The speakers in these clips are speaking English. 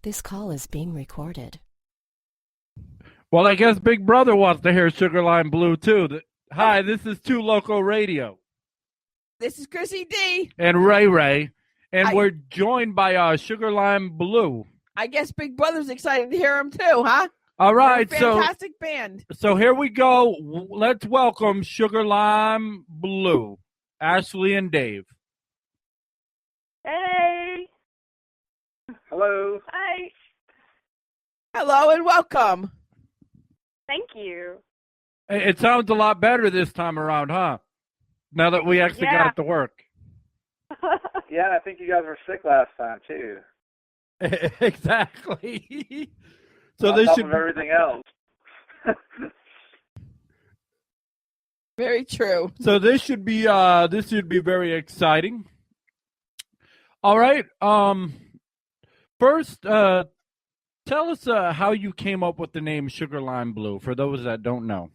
This call is being recorded. Well, I guess Big Brother wants to hear Sugarline Blue, too. Hi, this is Two Loco Radio. This is Chrissy D. And Ray. And we're joined by Sugarline Blue. I guess Big Brother's excited to hear him, too, huh? All right. Fantastic band. So here we go. Let's welcome Sugarline Blue, Ashley and Dave. Hey. Hello. Hi. Hello and welcome. Thank you. It sounds a lot better this time around, huh? Now that we actually got it to work. Yeah, I think you guys were sick last time, too. Exactly. So On this top should of everything else. Very true. So this should be very exciting. All right. First, tell us how you came up with the name Sugarline Blue, for those that don't know.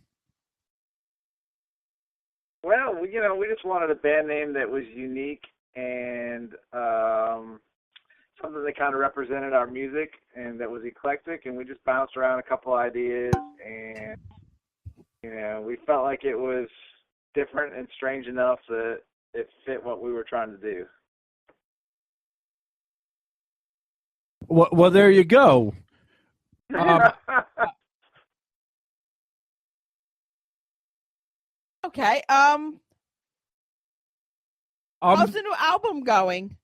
Well, we just wanted a band name that was unique and something that kind of represented our music and that was eclectic, and we just bounced around a couple ideas, and we felt like it was different and strange enough that it fit what we were trying to do. Well, there you go. Okay. How's the new album going?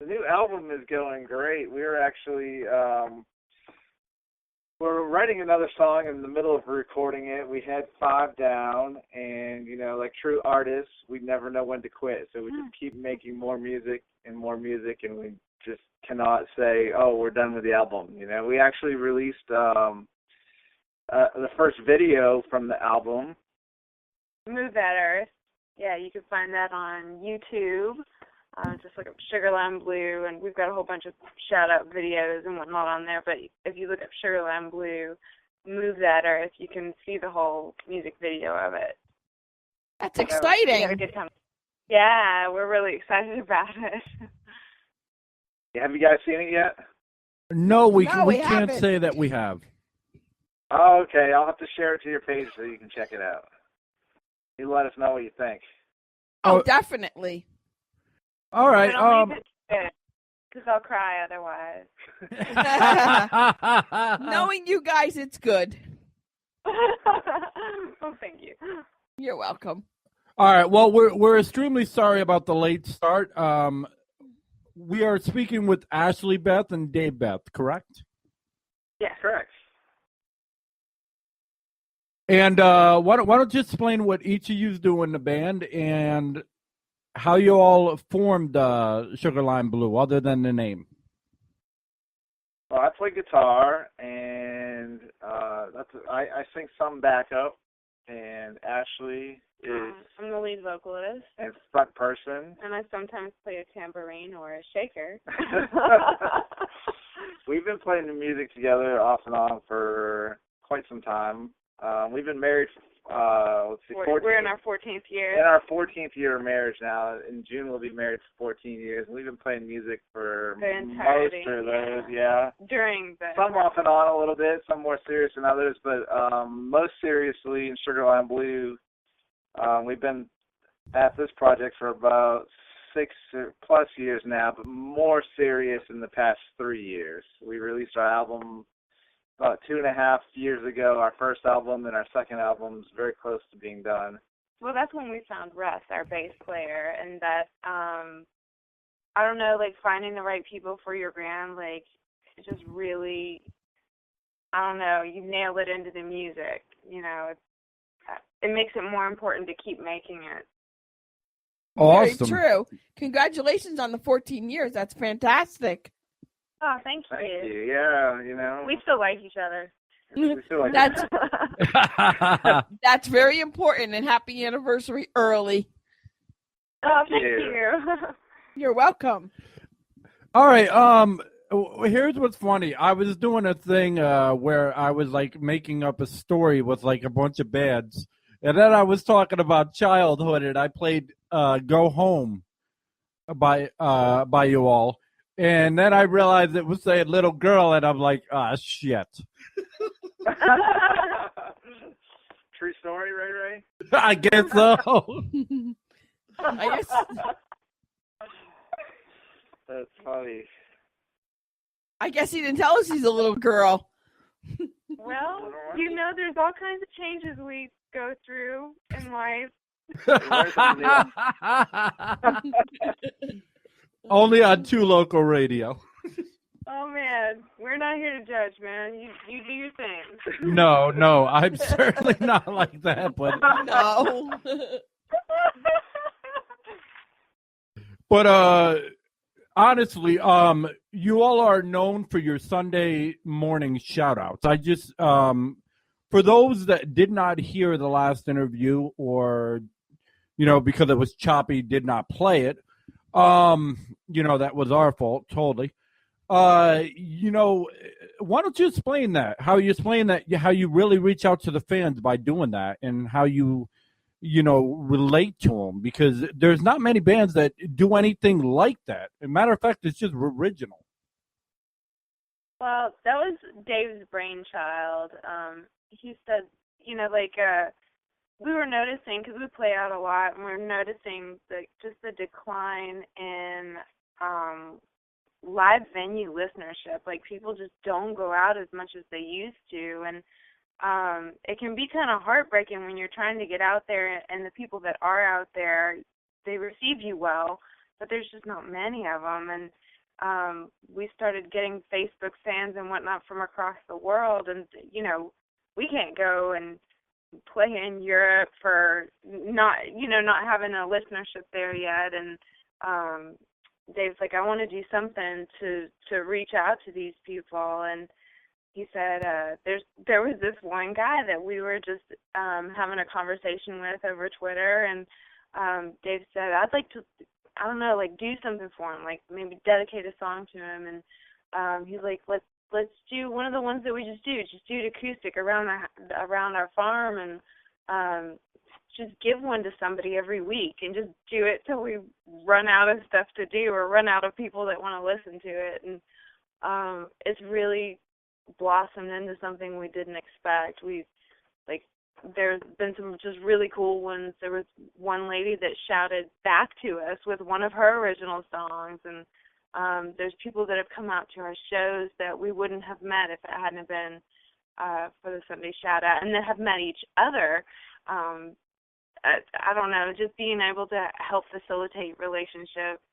The new album is going great. We're actually we're writing another song in the middle of recording it. We had 5 down, and like true artists, we never know when to quit. So we just keep making more music, and we just cannot say, "Oh, we're done with the album." We actually released the first video from the album. Move That Earth. Yeah, you can find that on YouTube. Just look up Sugarline Blue, and we've got a whole bunch of shout-out videos and whatnot on there. But if you look up Sugarline Blue, Move That Earth, you can see the whole music video of it. That's exciting. We had a good time. Yeah, we're really excited about it. Have you guys seen it yet? No, we can't haven't. say that we have. Oh, okay. I'll have to share it to your page so you can check it out. You let us know what you think. Oh, definitely. All right. Because I'll cry otherwise. Knowing you guys, it's good. Well, thank you. You're welcome. All right. Well, we're extremely sorry about the late start. We are speaking with Ashley Beth and Dave Beth, correct? Yes. Correct. And why don't you explain what each of you do in the band and how you all formed Sugarline Blue, other than the name? Well, I play guitar, and I sing some backup, and Ashley is I'm the lead vocalist. And front person. And I sometimes play a tambourine or a shaker. We've been playing the music together off and on for quite some time. We've been married, we're in our 14th year. In our 14th year of marriage now. In June, we'll be married for 14 years. We've been playing music for most of those, yeah. Some off and on a little bit, some more serious than others, but most seriously in Sugarline Blue, we've been at this project for about 6+ years now, but more serious in the past 3 years. We released our album about 2.5 years ago, our first album, and our second album is very close to being done. Well, that's when we found Russ, our bass player, and that, I don't know, like, finding the right people for your band, like, it just really, I don't know, you nail it into the music, it makes it more important to keep making it. Awesome. Very true. Congratulations on the 14 years. That's fantastic. Oh, thank you. Thank you. Yeah, We still like each other. We feel like That's very important, and happy anniversary early. Oh, thank you. You're welcome. All right. Here's what's funny. I was doing a thing where I was like making up a story with like a bunch of bands, and then I was talking about childhood, and I played "Go Home" by you all. And then I realized it was saying little girl, and I'm like, ah, shit. True story, Ray Ray? I guess so. I guess. That's funny. I guess he didn't tell us he's a little girl. Well, you know, there's all kinds of changes we go through in life. Only on 2 Loco Radio. Oh, man. We're not here to judge, man. You do your thing. No, I'm certainly not like that. But No. But honestly, you all are known for your Sunday morning shout-outs. I just, for those that did not hear the last interview or, because it was choppy, did not play it, that was our fault, totally. Why don't you explain that? How you explain that, how you really reach out to the fans by doing that and how you relate to them, because there's not many bands that do anything like that. As a matter of fact, it's just original. Well, that was Dave's brainchild. He said, we were noticing, because we play out a lot, and we're noticing just the decline in live venue listenership. Like, people just don't go out as much as they used to, and it can be kind of heartbreaking when you're trying to get out there, and the people that are out there, they receive you well, but there's just not many of them. And we started getting Facebook fans and whatnot from across the world, and we can't go and play in Europe for not having a listenership there yet. And Dave's like, I want to do something to reach out to these people. And he said there was this one guy that we were just having a conversation with over Twitter, and Dave said, I'd like to, do something for him, like maybe dedicate a song to him. And he's like, let's do one of the ones that we just do it acoustic around our farm, and just give one to somebody every week, and just do it till we run out of stuff to do or run out of people that want to listen to it. And it's really blossomed into something we didn't expect. There's been some just really cool ones. There was one lady that shouted back to us with one of her original songs, and there's people that have come out to our shows that we wouldn't have met if it hadn't been for the Sunday shout out, and that have met each other. I don't know, just being able to help facilitate relationships.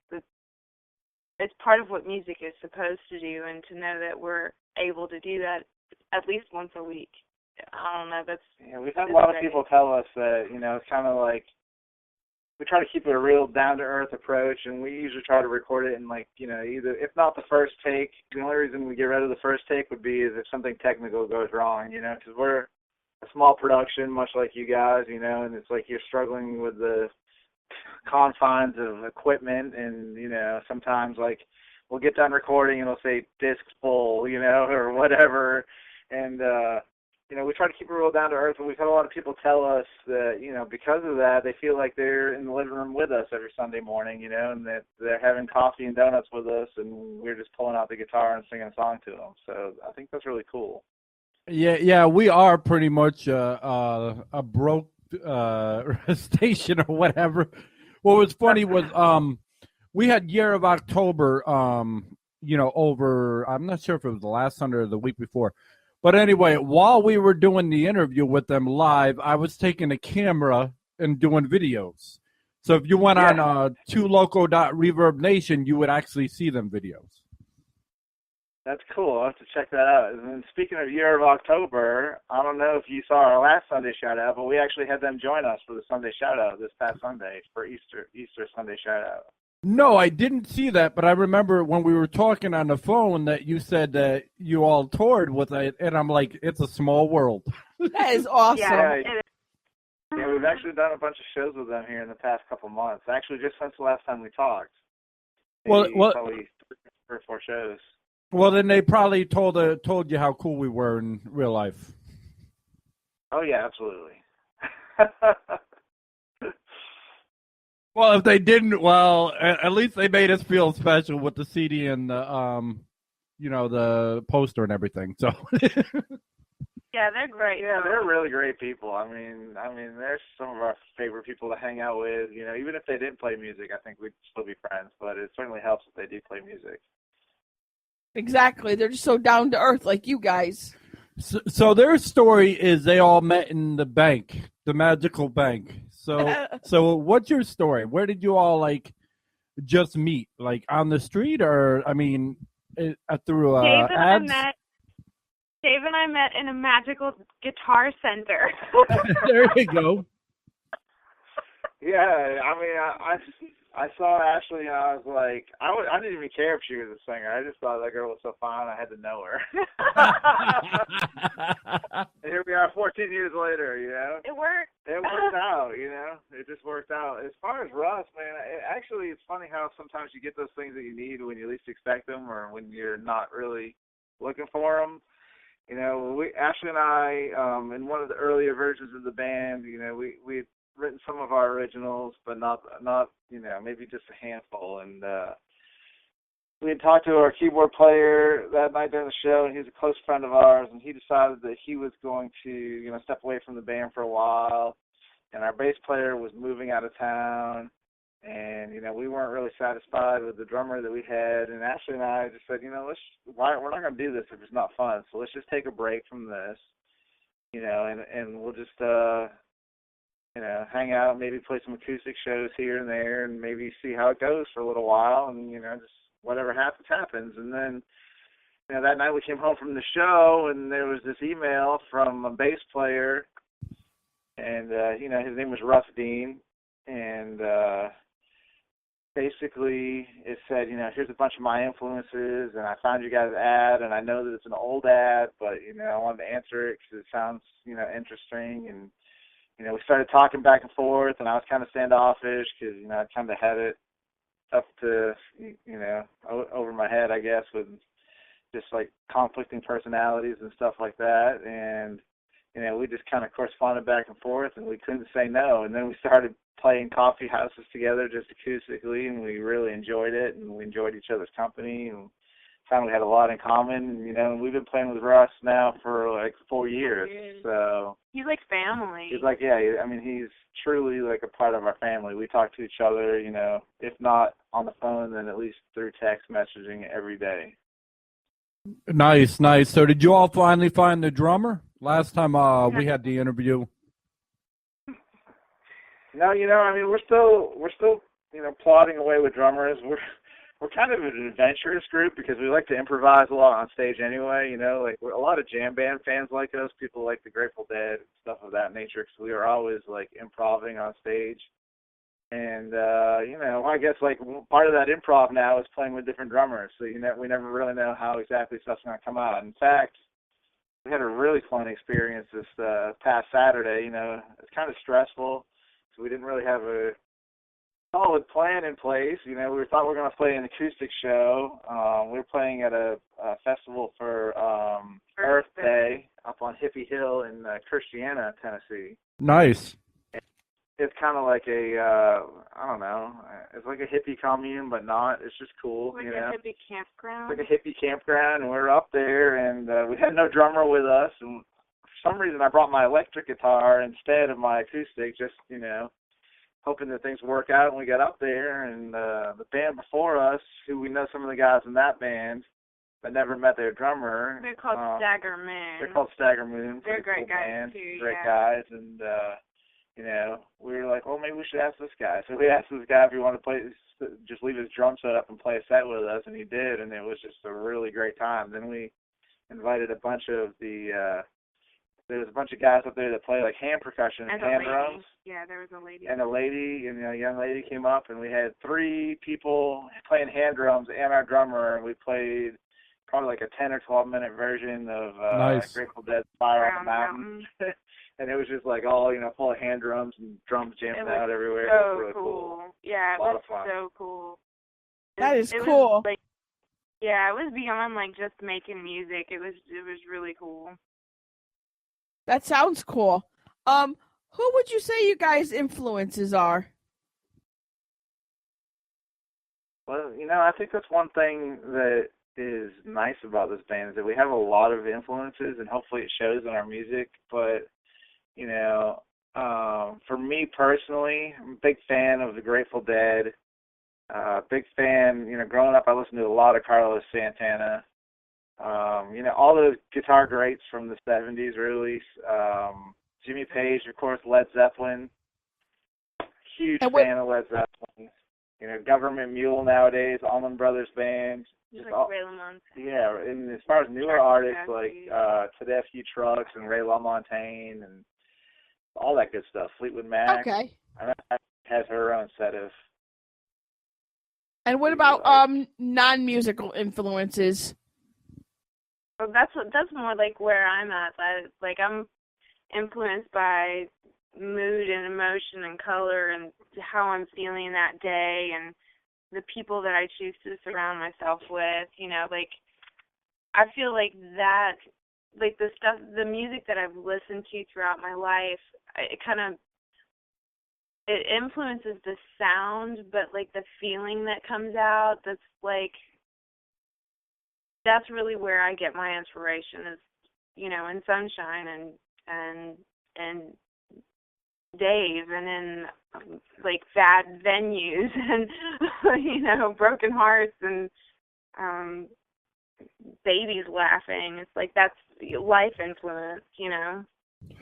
It's part of what music is supposed to do, and to know that we're able to do that at least once a week. I don't know, we've had a lot of people tell us that, it's kind of like, we try to keep it a real down-to-earth approach, and we usually try to record it in, either, if not the first take, the only reason we get rid of the first take would be if something technical goes wrong, because we're a small production, much like you guys, and it's like you're struggling with the confines of equipment, and, sometimes, we'll get done recording and it'll say disc full, or whatever, and, we try to keep it real down to earth, and we've had a lot of people tell us that, because of that, they feel like they're in the living room with us every Sunday morning, and that they're having coffee and donuts with us, and we're just pulling out the guitar and singing a song to them. So I think that's really cool. Yeah, we are pretty much a broke station or whatever. What was funny was we had Year of October, over, I'm not sure if it was the last Sunday or the week before. But anyway, while we were doing the interview with them live, I was taking a camera and doing videos. So if you went on 2loco.reverb nation, you would actually see them videos. That's cool. I'll have to check that out. And speaking of Year of October, I don't know if you saw our last Sunday shout-out, but we actually had them join us for the Sunday shout-out this past Sunday for Easter Sunday shout-out. No, I didn't see that, but I remember when we were talking on the phone that you said that you all toured with it, and I'm like, it's a small world. That is awesome. Yeah, we've actually done a bunch of shows with them here in the past couple months. Actually, just since the last time we talked. Well, probably 3 or 4 shows. Well, then they probably told you how cool we were in real life. Oh, yeah, absolutely. Well, if they didn't, well, at least they made us feel special with the CD and the the poster and everything. So. Yeah, they're great. Yeah, they're really great people. I mean, they're some of our favorite people to hang out with. You know, even if they didn't play music, I think we'd still be friends. But it certainly helps if they do play music. Exactly. They're just so down to earth like you guys. So their story is they all met in the bank, the magical bank. So what's your story? Where did you all just meet? Like on the street, or through ads? Dave and I met in a magical guitar center. There you go. Yeah, I mean, I saw Ashley and I was like, I didn't even care if she was a singer. I just thought that girl was so fine, I had to know her. And here we are 14 years later, you know? It worked. It worked out, you know? It just worked out. As far as Russ, man, it's funny how sometimes you get those things that you need when you least expect them or when you're not really looking for them. You know, Ashley and I, in one of the earlier versions of the band, you know, we'd written some of our originals, but not you know, maybe just a handful. And we had talked to our keyboard player that night during the show, and he's a close friend of ours, and he decided that he was going to, you know, step away from the band for a while. And our bass player was moving out of town. And, you know, we weren't really satisfied with the drummer that we had. And Ashley and I just said, you know, we're not going to do this if it's not fun. So let's just take a break from this, you know, and we'll just, you know, hang out, maybe play some acoustic shows here and there and maybe see how it goes for a little while. And, you know, just whatever happens, happens. And then, you know, that night we came home from the show and there was this email from a bass player. And, you know, his name was Russ Dean. And, basically, it said, you know, here's a bunch of my influences, and I found you guys' ad, and I know that it's an old ad, but, you know, I wanted to answer it because it sounds, you know, interesting. And, you know, we started talking back and forth, and I was kind of standoffish because, you know, I kind of had it up to, you know, over my head, I guess, with just, like, conflicting personalities and stuff like that. And, you know, we just kind of corresponded back and forth, and we couldn't say no. And then we started playing coffee houses together just acoustically, and we really enjoyed it, and we enjoyed each other's company, and found we had a lot in common. And, you know, and we've been playing with Russ now for like 4 years. So he's like family. He's like, yeah, I mean, he's truly like a part of our family. We talk to each other, you know, if not on the phone, then at least through text messaging every day. Nice. So did you all finally find the drummer? Last time we had the interview. No, you know, I mean, we're still, you know, plodding away with drummers. We're kind of an adventurous group because we like to improvise a lot on stage anyway. You know, like a lot of jam band fans like us, people like the Grateful Dead, stuff of that nature. Because we are always like improvising on stage. And you know, I guess like part of that improv now is playing with different drummers. So you know, we never really know how exactly stuff's going to come out. In fact, we had a really fun experience this past Saturday. You know, it's kind of stressful. So we didn't really have a solid plan in place. You know, we thought we were going to play an acoustic show. We were playing at a festival for Earth Day up on Hippie Hill in Christiana, Tennessee. Nice. It's kind of like a, I don't know, it's like a hippie commune, but not. It's just cool. Like you a know? hippie campground? It's like a hippie campground, and we're up there, and we had no drummer with us, and for some reason I brought my electric guitar instead of my acoustic, just, you know, hoping that things work out. And we got up there, and the band before us, who we know some of the guys in that band, but never met their drummer. They're called Stagger Moon. They're called Stagger Moon. They're great cool guys, band, too. Great guys, and, you know, we were like, well, maybe we should ask this guy. So we asked this guy if he wanted to play, just leave his drum set up and play a set with us, and he did, and it was just a really great time. Then we invited a bunch of there was a bunch of guys up there that play like hand percussion and hand drums. Yeah, there was a lady. And a young lady came up, and we had 3 people playing hand drums and our drummer, and we played probably like a 10 or 12 minute version of Nice. Grateful Dead Fire on the Mountain. And it was just like all, you know, full of hand drums and drums jamming out everywhere. So it was really cool. Yeah, it was so cool. That is cool. Was, like, yeah, it was beyond like just making music. It was really cool. That sounds cool. Who would you say you guys' influences are? Well, I think that's one thing that is nice about this band is that we have a lot of influences, and hopefully it shows in our music. But, for me personally, I'm a big fan of the Grateful Dead. Big fan, growing up I listened to a lot of Carlos Santana. All those guitar greats from the 70s, really. Jimmy Page, of course, Led Zeppelin. Huge fan of Led Zeppelin. Government Mule nowadays, Allman Brothers Band. Just like Ray LaMontagne. Yeah, and as far as newer artists like Tedeschi Trucks and Ray LaMontagne and all that good stuff, Fleetwood Mac. Okay. Has her own set of. And what about non-musical influences? Well, that's more like where I'm at. I'm influenced by mood and emotion and color and how I'm feeling that day and the people that I choose to surround myself with. I feel like that, like the music that I've listened to throughout my life, it influences the sound, but like the feeling that comes out, that's really where I get my inspiration is, in sunshine and days and in like bad venues and broken hearts and babies laughing. It's like that's life influence,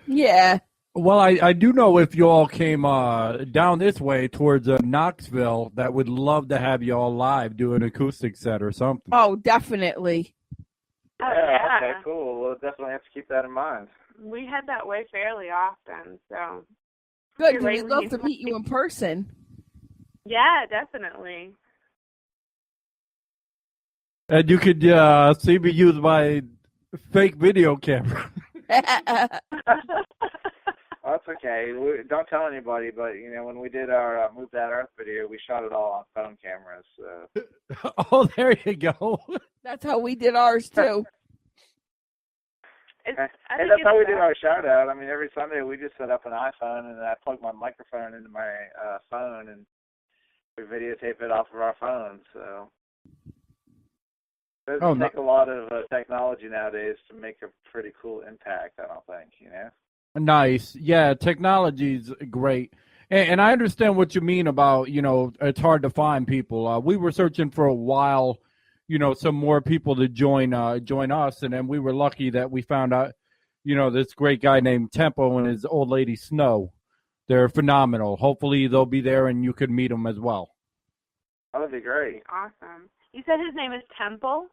Yeah. Well, I do know if you all came down this way towards Knoxville, that would love to have you all live do an acoustic set or something. Oh, definitely. Yeah, okay, cool. We'll definitely have to keep that in mind. We head that way fairly often, so. Good, we'd love to meet you in person. Yeah, definitely. And you could see me use my fake video camera. Well, that's okay. Don't tell anybody, but, when we did our Move That Earth video, we shot it all on phone cameras. So. Oh, there you go. That's how we did ours, too. And that's how we did our shout-out. I mean, every Sunday we just set up an iPhone, and I plug my microphone into my phone, and we videotape it off of our phones. So it doesn't take a lot of technology nowadays to make a pretty cool impact, I don't think, Nice. Yeah, technology's great. And I understand what you mean about, it's hard to find people. We were searching for a while, some more people to join us. And then we were lucky that we found out, this great guy named Tempo and his old lady Snow. They're phenomenal. Hopefully they'll be there and you could meet them as well. That would be great. Awesome. You said his name is Temple?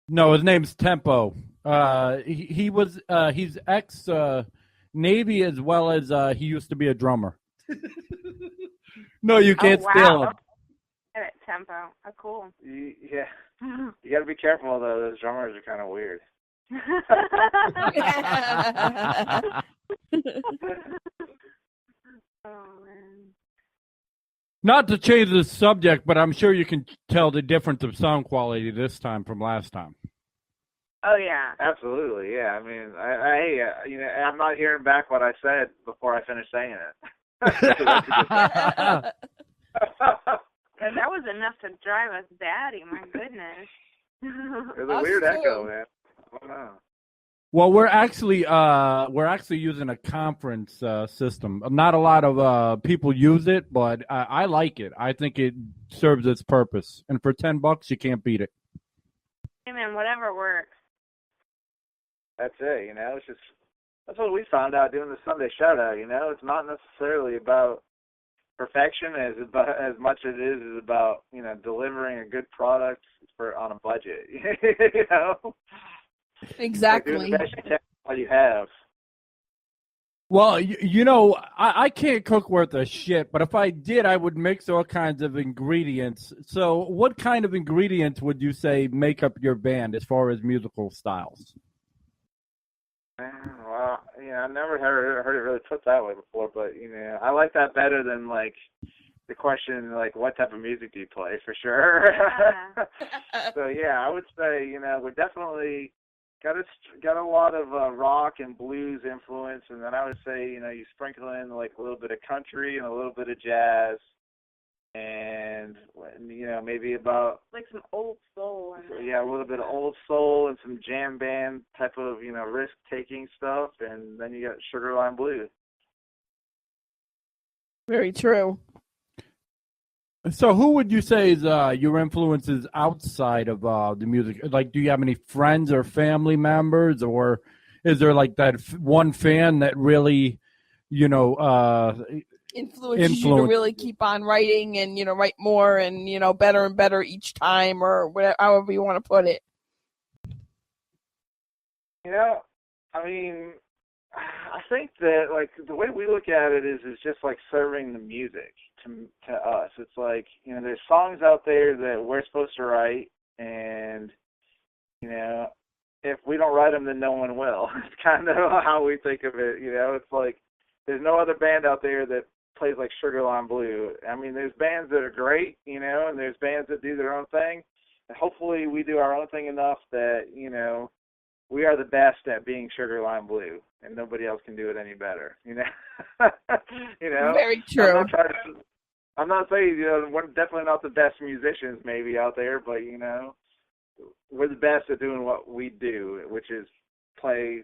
No, his name's Tempo. He's ex Navy as well as he used to be a drummer. No, you can't steal him. Tempo. Oh, cool. Yeah. You got to be careful, though. Those drummers are kind of weird. Oh, man. Not to change the subject, but I'm sure you can tell the difference of sound quality this time from last time. Oh, yeah. Absolutely, yeah. I mean, I'm not hearing back what I said before I finished saying it. And that was enough to drive us batty, my goodness. There's a weird echo, man. I don't know. Well, we're actually using a conference system. Not a lot of people use it, but I like it. I think it serves its purpose. And for $10, you can't beat it. Hey, man, whatever works. That's it, that's what we found out doing the Sunday shout-out, It's not necessarily about perfection as much as it is about, delivering a good product on a budget, Exactly. Like, do the best you can what you have. Well, I can't cook worth a shit, but if I did, I would mix all kinds of ingredients. So what kind of ingredients would you say make up your band as far as musical styles? Well, I never heard it really put that way before, but, I like that better than, like, the question, like, what type of music do you play, for sure. So, yeah, I would say, we're definitely got a lot of rock and blues influence, and then I would say, you sprinkle in, like, a little bit of country and a little bit of jazz. and maybe about like some old soul. Yeah, a little bit of old soul and some jam band type of risk taking stuff, and then you got Sugar Line Blue. Very true. So who would you say is your influences outside of the music? Like, do you have any friends or family members, or is there like that one fan that really, influences you to really keep on writing and, write more and, better and better each time, or whatever, however you want to put it? I mean, I think that, like, the way we look at it is just like serving the music to us. It's like, there's songs out there that we're supposed to write, and, if we don't write them, then no one will. It's kind of how we think of it, It's like there's no other band out there that plays like Sugar Line Blue. I mean, there's bands that are great, and there's bands that do their own thing. And hopefully we do our own thing enough that, we are the best at being Sugar Line Blue, and nobody else can do it any better, Very true. I'm not saying, we're definitely not the best musicians maybe out there, but, we're the best at doing what we do, which is play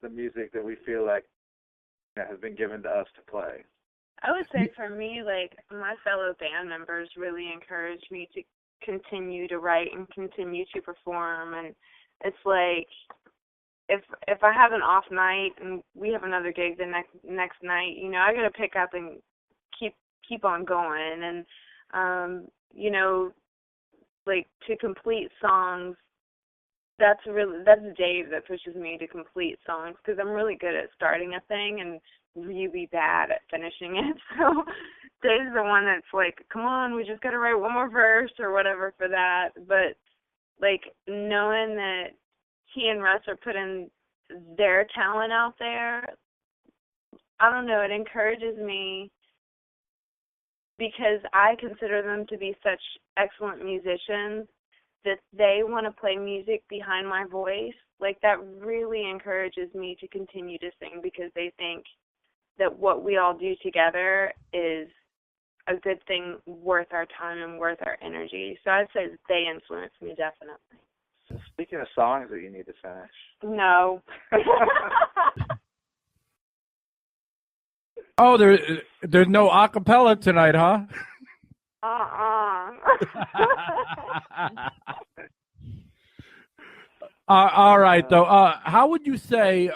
the music that we feel like has been given to us to play. I would say for me, like, my fellow band members really encourage me to continue to write and continue to perform. And it's like, if I have an off night and we have another gig the next night, I got to pick up and keep on going. And like, to complete songs, that's Dave that pushes me to complete songs, because I'm really good at starting a thing and really bad at finishing it. So Dave's the one that's like, come on, we just got to write one more verse or whatever for that. But, like, knowing that he and Russ are putting their talent out there, I don't know, it encourages me, because I consider them to be such excellent musicians, that they want to play music behind my voice. Like, that really encourages me to continue to sing, because they think that what we all do together is a good thing, worth our time and worth our energy. So I'd say that they influence me, definitely. So speaking of songs that you need to finish. No. Oh, there's no acapella tonight, huh? All right, though. How would you say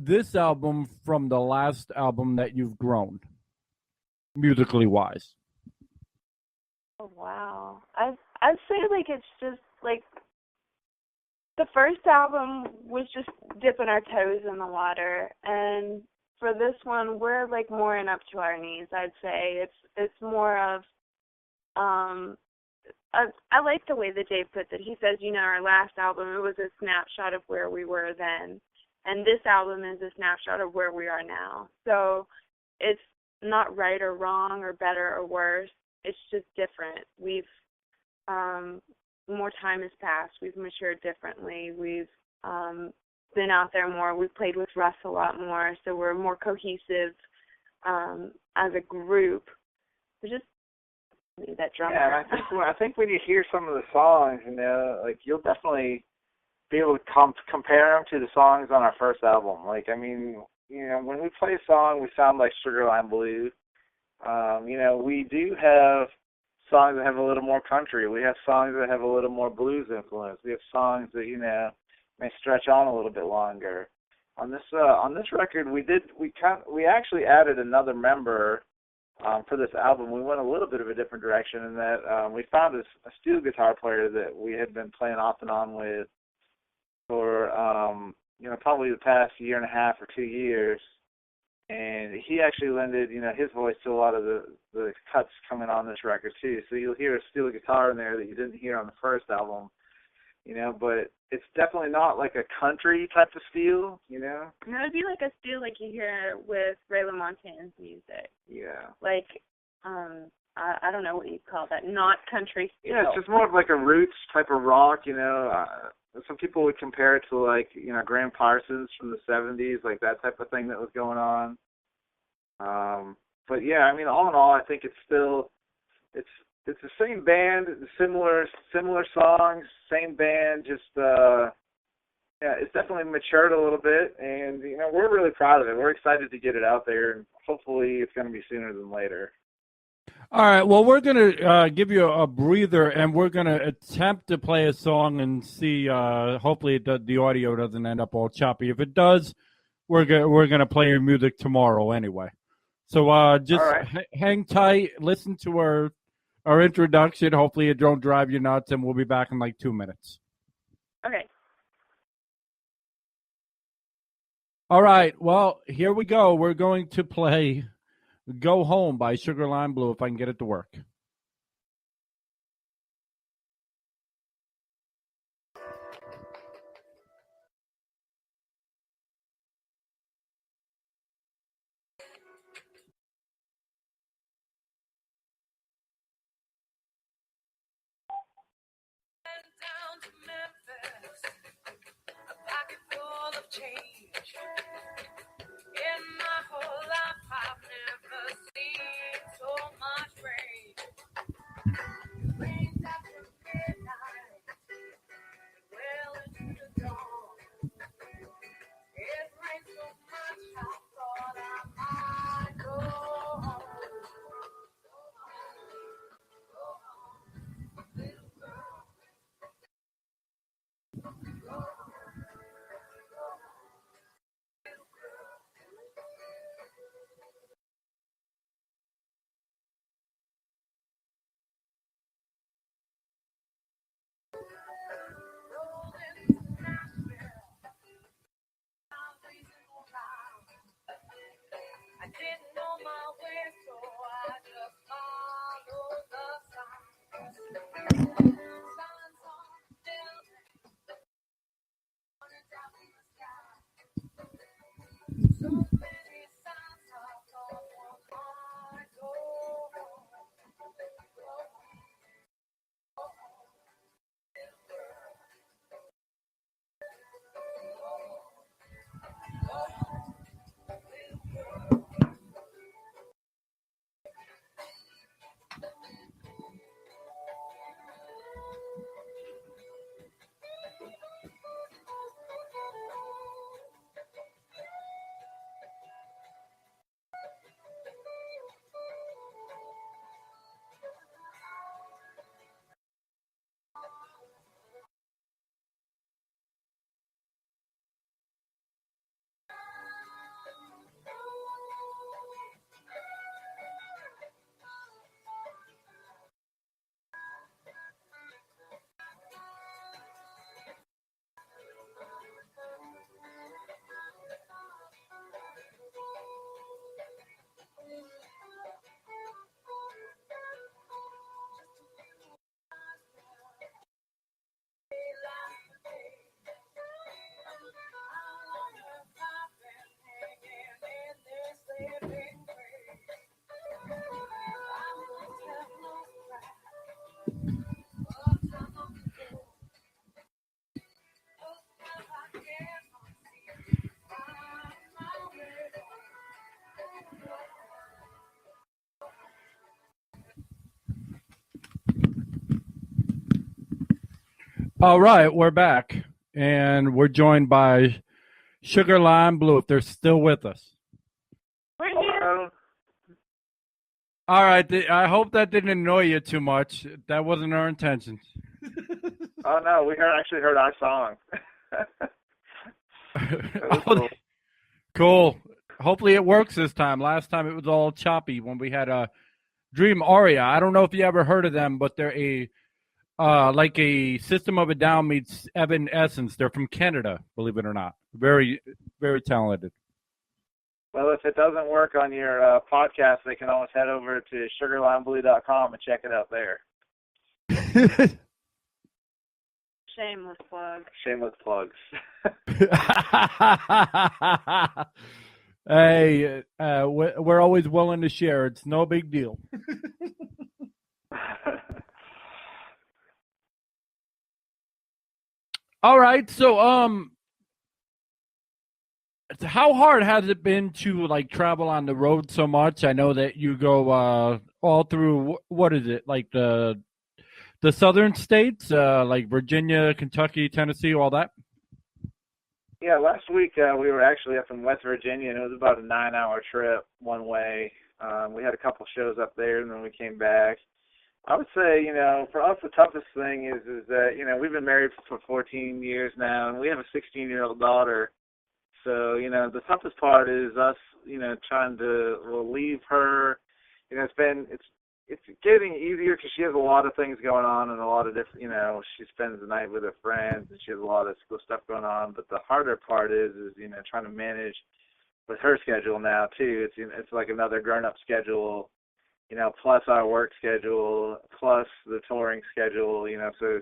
this album from the last album that you've grown, musically wise? Oh, wow. I'd say, like, it's just, like, the first album was just dipping our toes in the water, and for this one, we're, like, more in up to our knees, I'd say. It's more of, I like the way that Dave puts it. He says, our last album, it was a snapshot of where we were then, and this album is a snapshot of where we are now. So it's not right or wrong or better or worse. It's just different. We've, more time has passed. We've matured differently. We've been out there more. We've played with Russ a lot more, so we're more cohesive as a group. We just need that drummer. Yeah, and I think when you hear some of the songs, like, you'll definitely be able to compare them to the songs on our first album. Like, I mean, when we play a song, we sound like Sugar Line Blue. We do have songs that have a little more country. We have songs that have a little more blues influence. We have songs that, may stretch on a little bit longer. On this record, we actually added another member for this album. We went a little bit of a different direction in that we found a steel guitar player that we had been playing off and on with for probably the past year and a half or 2 years, and he actually lended his voice to a lot of the cuts coming on this record too. So you'll hear a steel guitar in there that you didn't hear on the first album. But it's definitely not like a country type of steel, No, it'd be like a steel like you hear with Ray LaMontan's music. Yeah. Like, I don't know what you'd call that, not country steel. Yeah, it's just more of like a roots type of rock, Some people would compare it to, like, Graham Parsons from the 70s, like that type of thing that was going on. But yeah, I mean, all in all, I think it's still it's the same band, similar songs, same band, just it's definitely matured a little bit, and we're really proud of it. We're excited to get it out there, and hopefully it's going to be sooner than later. All right, well, we're going to give you a breather, and we're going to attempt to play a song and see, hopefully the audio doesn't end up all choppy. If it does, we're going to play your music tomorrow anyway. So just hang tight, listen to our introduction. Hopefully it don't drive you nuts, and we'll be back in like 2 minutes. Okay. All right, well, here we go. We're going to play Go Home by Sugar Lime Blue, if I can get it to work. Down to Memphis, a pocket full of change. In my whole life, I've never seen so much rain. Rains after midnight, well into the dawn. It rained so much, I thought I might go home. Go home, little girl. Rolling to Nashville, I'm blazing around. I didn't know my way, so I just followed the signs. Signs on the building, running down in the sky. So many signs, I thought one might go home. Go home, go home, little girl. Go home, little girl. All right, we're back, and we're joined by Sugar Lime Blue, if they're still with us. We're here. All right, I hope that didn't annoy you too much. That wasn't our intention. Oh, no, we actually heard our song. Cool. Cool. Hopefully it works this time. Last time it was all choppy when we had a Dream Aria. I don't know if you ever heard of them, but they're like a System of a Down meets Evanescence. They're from Canada, believe it or not. Very, very talented. Well, if it doesn't work on your podcast, they can always head over to sugarlimeblue.com and check it out there. Shameless plug. Shameless plugs. Hey, we're always willing to share. It's no big deal. All right, so how hard has it been to like travel on the road so much? I know that you go all through, what is it, like the southern states, like Virginia, Kentucky, Tennessee, all that? Yeah, last week we were actually up in West Virginia, and it was about a 9-hour trip one way. We had a couple shows up there, and then we came back. I would say, for us, the toughest thing is that, we've been married for 14 years now, and we have a 16-year-old daughter. So, the toughest part is us, trying to leave her. It's getting easier because she has a lot of things going on and a lot of different, she spends the night with her friends and she has a lot of school stuff going on. But the harder part is trying to manage with her schedule now too. It's like another grown-up schedule, plus our work schedule, plus the touring schedule, so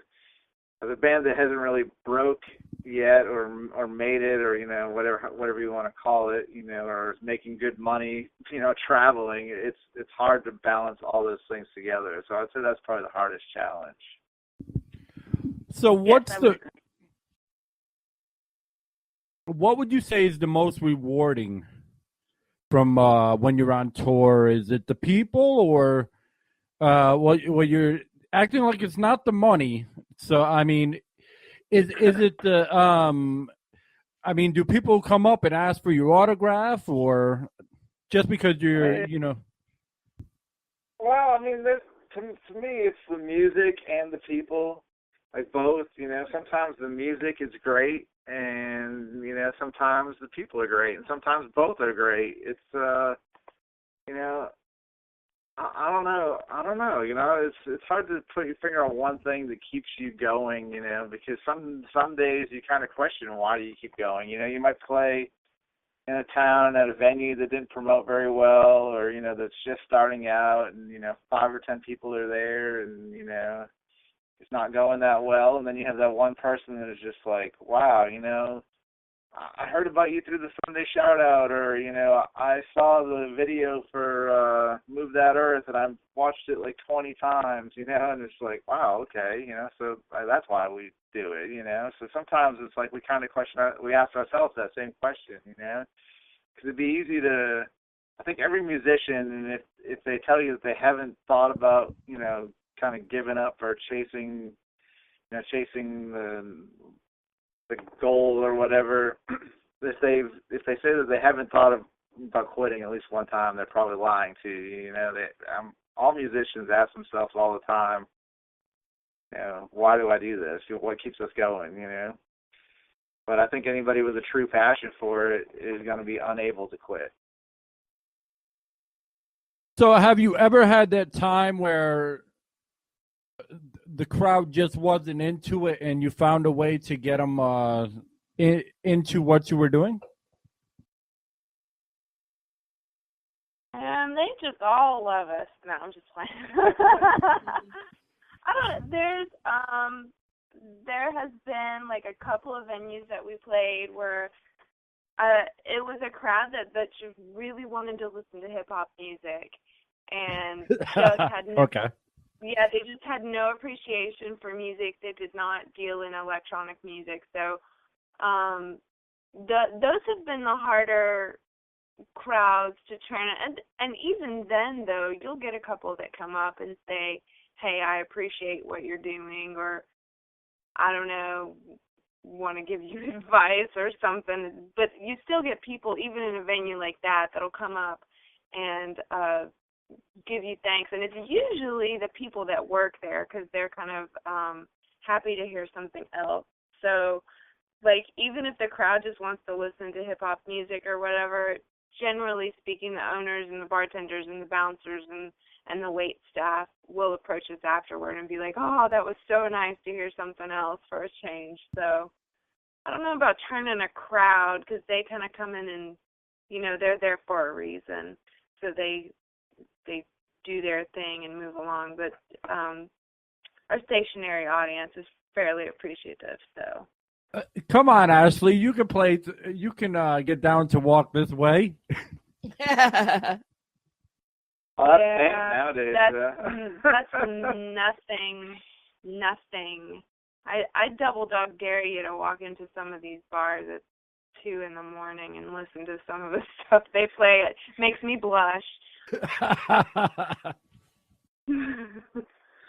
as a band that hasn't really broke yet or made it or, whatever you want to call it, or is making good money, traveling, it's hard to balance all those things together. So I'd say that's probably the hardest challenge. So what would you say is the most rewarding from when you're on tour? Is it the people or you're acting like it's not the money? So, I mean, is it the, do people come up and ask for your autograph or just because you're, Well, to me, it's the music and the people, like both, sometimes the music is great and, sometimes the people are great and sometimes both are great. It's, I don't know. It's hard to put your finger on one thing that keeps you going, because some days you kind of question why do you keep going. You might play in a town at a venue that didn't promote very well, or that's just starting out, and 5 or 10 people are there, and it's not going that well, and then you have that one person that is just like, wow, I heard about you through the Sunday shout out, or I saw the video for Move That Earth and I watched it like 20 times, and it's like, wow, okay, so that's why we do it, so sometimes it's like we kind of we ask ourselves that same question, because it'd be easy to, I think every musician, if they tell you that they haven't thought about kind of giving up or chasing the goal or whatever, if they say that they haven't thought about quitting at least one time, they're probably lying to you. All musicians ask themselves all the time, why do I do this? What keeps us going? But I think anybody with a true passion for it is going to be unable to quit. So have you ever had that time where the crowd just wasn't into it and you found a way to get them into what you were doing? They just all love us. No, I'm just playing. There has been like a couple of venues that we played where it was a crowd that just really wanted to listen to hip hop music and just had no okay. Yeah, they just had no appreciation for music. They did not deal in electronic music. So those have been the harder crowds to turn. And even then, though, you'll get a couple that come up and say, hey, I appreciate what you're doing, or I don't know, want to give you advice or something. But you still get people, even in a venue like that, that'll come up and give you thanks, and it's usually the people that work there because they're kind of happy to hear something else. So, like, even if the crowd just wants to listen to hip-hop music or whatever, generally speaking, the owners and the bartenders and the bouncers and the wait staff will approach us afterward and be like, oh, that was so nice to hear something else for a change. So I don't know about turning a crowd because they kind of come in and, they're there for a reason. So they do their thing and move along, but our stationary audience is fairly appreciative. So, come on, Ashley, you can play. You can get down to Walk This Way. Yeah. Well, that's nowadays. That's nothing. I double dog dare you to walk into some of these bars. 2 in the morning and listen to some of the stuff they play. It makes me blush.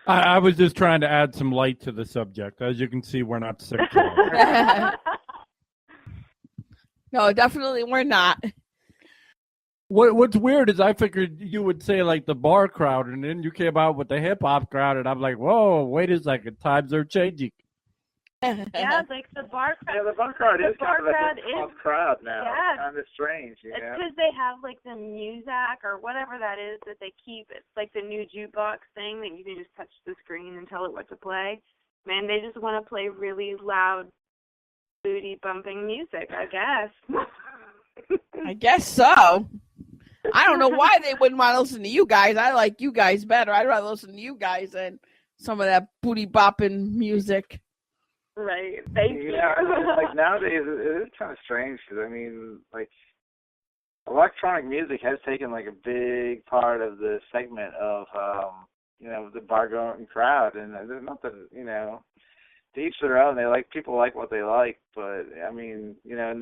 I was just trying to add some light to the subject. As you can see, we're not sexual. No, definitely we're not. What's weird is I figured you would say like the bar crowd, and then you came out with the hip hop crowd, and I'm like, whoa, wait a second, times are changing. Yeah, like the bar crowd. Yeah, the bar crowd is kind of a is crowd now. Yeah, it's kind of strange, you know. It's because they have like the music or whatever that is that they keep. It's like the new jukebox thing that you can just touch the screen and tell it what to play. Man, they just want to play really loud, booty bumping music, I guess. I guess so. I don't know why they wouldn't want to listen to you guys. I like you guys better. I'd rather listen to you guys than some of that booty bopping music. Right. Thank you. Like nowadays, it is kind of strange because, I mean, like, electronic music has taken, like, a big part of the segment of, you know, the bar-going crowd. And there's nothing, you know, to each their own. People like what they like. But, I mean, you know, in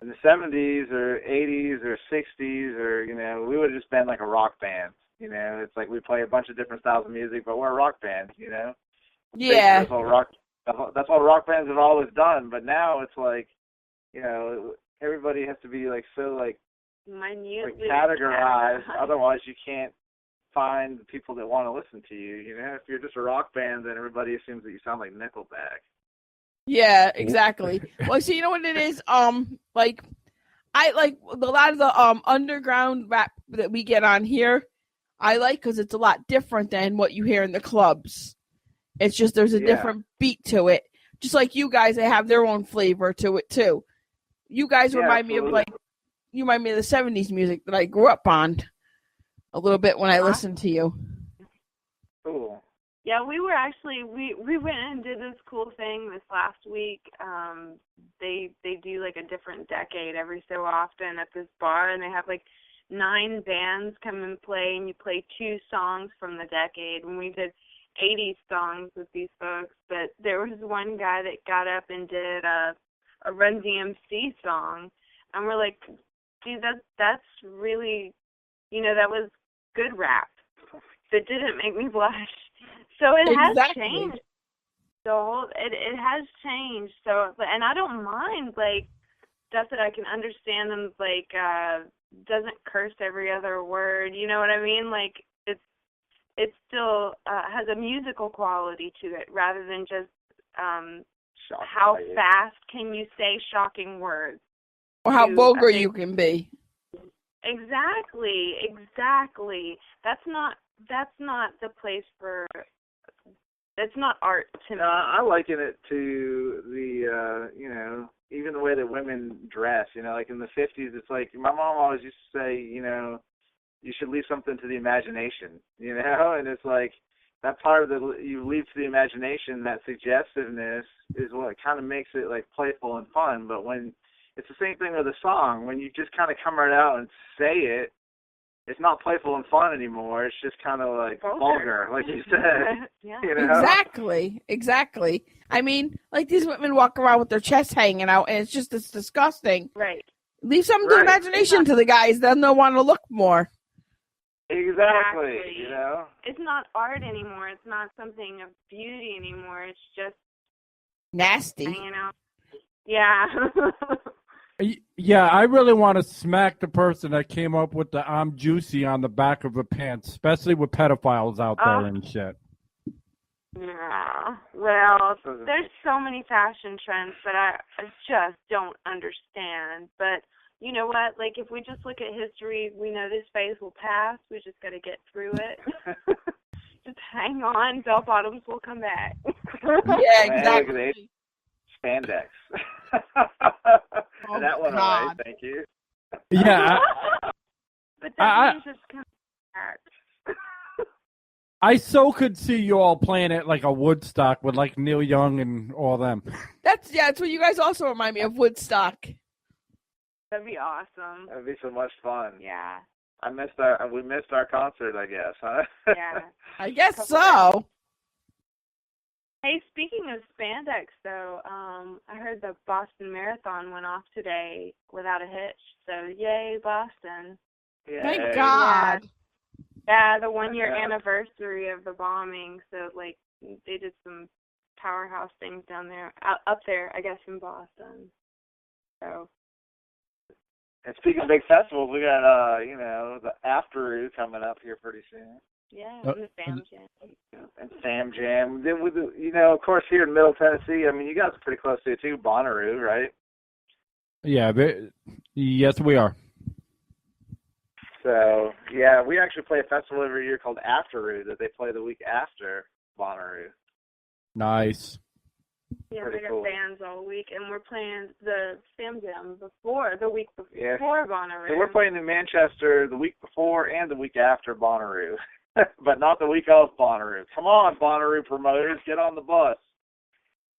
the 70s or 80s or 60s or, you know, we would have just been like a rock band. You know, it's like we play a bunch of different styles of music, but we're a rock band, you know? Yeah. That's what rock bands have always done, but now it's like, you know, everybody has to be like so like categorized. Otherwise, you can't find the people that want to listen to you. You know, if you're just a rock band, then everybody assumes that you sound like Nickelback. Yeah, exactly. Well, see, you know what it is? Like, I like a lot of the underground rap that we get on here. I like because it's a lot different than what you hear in the clubs. It's just there's a different beat to it. Just like you guys, they have their own flavor to it too. You guys remind me of the 70s music that I grew up on a little bit when I listened to you. Cool. Yeah, we were actually we went and did this cool thing this last week. They do like a different decade every so often at this bar, and they have like 9 bands come and play, and you play 2 songs from the decade. And we did 80s songs with these folks, but there was one guy that got up and did a Run DMC song, and we're like, dude, that's really, you know, that was good rap. That didn't make me blush. So it has changed. So it has changed. So, and I don't mind like stuff that I can understand and like doesn't curse every other word. You know what I mean? Like it still has a musical quality to it rather than just how fast can you say shocking words. Or how vulgar you can be. Exactly. That's not the place for. It's not art to me. I liken it to the you know, even the way that women dress. You know, like in the 50s, it's like my mom always used to say, you know, you should leave something to the imagination, you know? And it's like that part of you leave to the imagination, that suggestiveness is what kind of makes it like playful and fun. But when it's the same thing with a song, when you just kind of come right out and say it, it's not playful and fun anymore. It's just kind of like vulgar, like you said. Yeah. You know? Exactly. I mean, like these women walk around with their chests hanging out, and it's disgusting. Right. Leave something to imagination to the guys, then they'll want to look more. Exactly. You know? It's not art anymore. It's not something of beauty anymore. It's just nasty. You know? Yeah. Yeah, I really want to smack the person that came up with the "I'm juicy" on the back of the pants, especially with pedophiles out there and shit. Yeah. Well, there's so many fashion trends that I just don't understand. But you know what? Like, if we just look at history, we know this phase will pass. We just got to get through it. Just hang on. Bell bottoms will come back. Yeah, exactly. Spandex. That went away. Thank you. Yeah. But that just come back. I so could see you all playing it like a Woodstock with like Neil Young and all them. That's what you guys also remind me of, Woodstock. That'd be awesome. That'd be so much fun. Yeah. We missed our concert, I guess, huh? Yeah. I guess so. Hey, speaking of spandex, though, I heard the Boston Marathon went off today without a hitch. So, yay, Boston. Yeah. Thank God. Yeah, the 1-year anniversary of the bombing. So, like, they did some powerhouse things down there, up there, I guess, in Boston. So. And speaking of big festivals, we got, the Afteroo coming up here pretty soon. Yeah, and the Sam Jam. And Sam Jam. Then with of course, here in Middle Tennessee, I mean, you guys are pretty close to it too, Bonnaroo, right? Yeah, yes, we are. So, yeah, we actually play a festival every year called Afteroo that they play the week after Bonnaroo. Nice. Yeah, Pretty they got cool. bands all week, and we're playing the Sam Jam the week before Yeah. Bonnaroo. So we're playing in Manchester the week before and the week after Bonnaroo, but not the week of Bonnaroo. Come on, Bonnaroo promoters, get on the bus.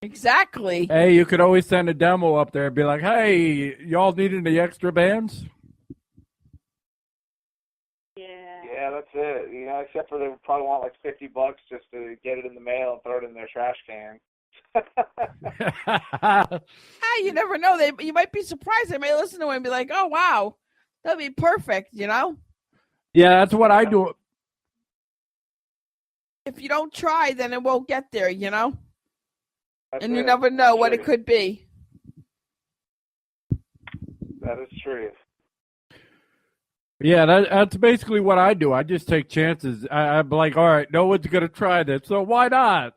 Exactly. Hey, you could always send a demo up there and be like, hey, y'all need any extra bands? Yeah, that's it. Except for they would probably want like $50 just to get it in the mail and throw it in their trash can. You never know. You might be surprised. They may listen to it and be like, "Oh wow, that'd be perfect." Yeah, that's what I do. If you don't try, then it won't get there. That's And you it. never know what True. it could be. That is true. Yeah, that's basically what I do. I just take chances. I'm like, all right, no one's gonna try this, so why not?